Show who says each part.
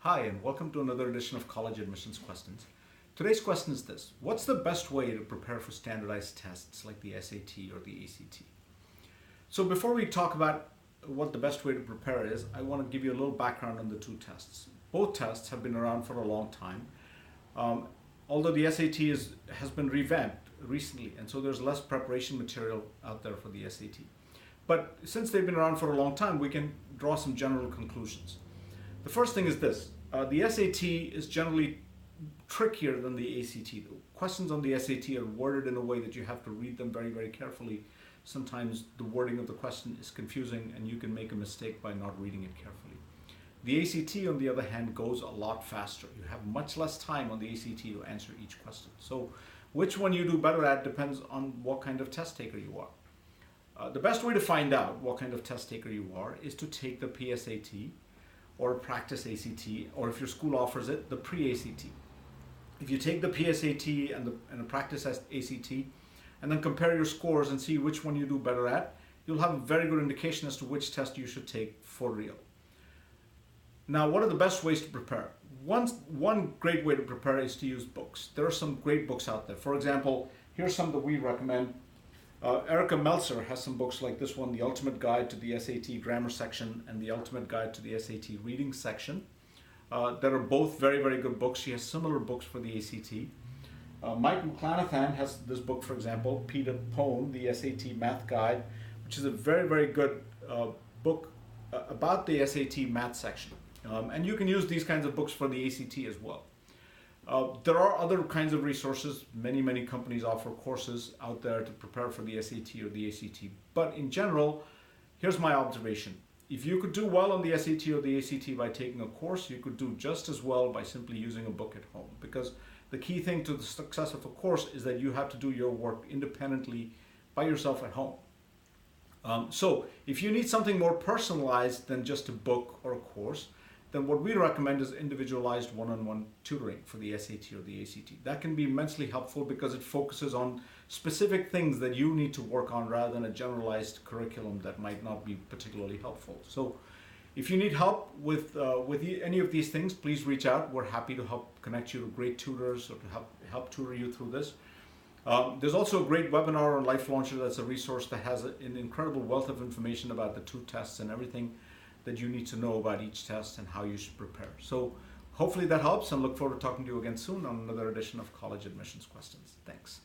Speaker 1: Hi, and welcome to another edition of College Admissions Questions. Today's question is this: what's the best way to prepare for standardized tests like the SAT or the ACT? So before we talk about what the best way to prepare is, I want to give you a little background on the two tests. Both tests have been around for a long time, although the SAT has been revamped recently, and so there's less preparation material out there for the SAT. But since they've been around for a long time, we can draw some general conclusions. The first thing is this: the SAT is generally trickier than the ACT. The questions on the SAT are worded in a way that you have to read them very, very carefully. Sometimes the wording of the question is confusing and you can make a mistake by not reading it carefully. The ACT, on the other hand, goes a lot faster. You have much less time on the ACT to answer each question. So which one you do better at depends on what kind of test taker you are. The best way to find out what kind of test taker you are is to take the PSAT or practice ACT, or if your school offers it, the pre-ACT. If you take the PSAT and the practice ACT, and then compare your scores and see which one you do better at, you'll have a very good indication as to which test you should take for real. Now, what are the best ways to prepare? One great way to prepare is to use books. There are some great books out there. For example, here's some that we recommend. Erica Meltzer has some books like this one, The Ultimate Guide to the SAT Grammar Section and The Ultimate Guide to the SAT Reading Section. That are both very, very good books. She has similar books for the ACT. Mike McClanathan has this book, for example, Peter Pone, The SAT Math Guide, which is a very, very good book about the SAT Math section. And you can use these kinds of books for the ACT as well. There are other kinds of resources. Many companies offer courses out there to prepare for the SAT or the ACT. But in general, here's my observation. If you could do well on the SAT or the ACT by taking a course, you could do just as well by simply using a book at home. Because the key thing to the success of a course is that you have to do your work independently by yourself at home. So if you need something more personalized than just a book or a course, then what we recommend is individualized one-on-one tutoring for the SAT or the ACT. That can be immensely helpful because it focuses on specific things that you need to work on rather than a generalized curriculum that might not be particularly helpful. So if you need help with any of these things, please reach out. We're happy to help connect you to great tutors or to help tutor you through this. There's also a great webinar on Life Launcher that's a resource that has an incredible wealth of information about the two tests and everything that you need to know about each test and how you should prepare. So hopefully that helps, and look forward to talking to you again soon on another edition of College Admissions Questions. Thanks.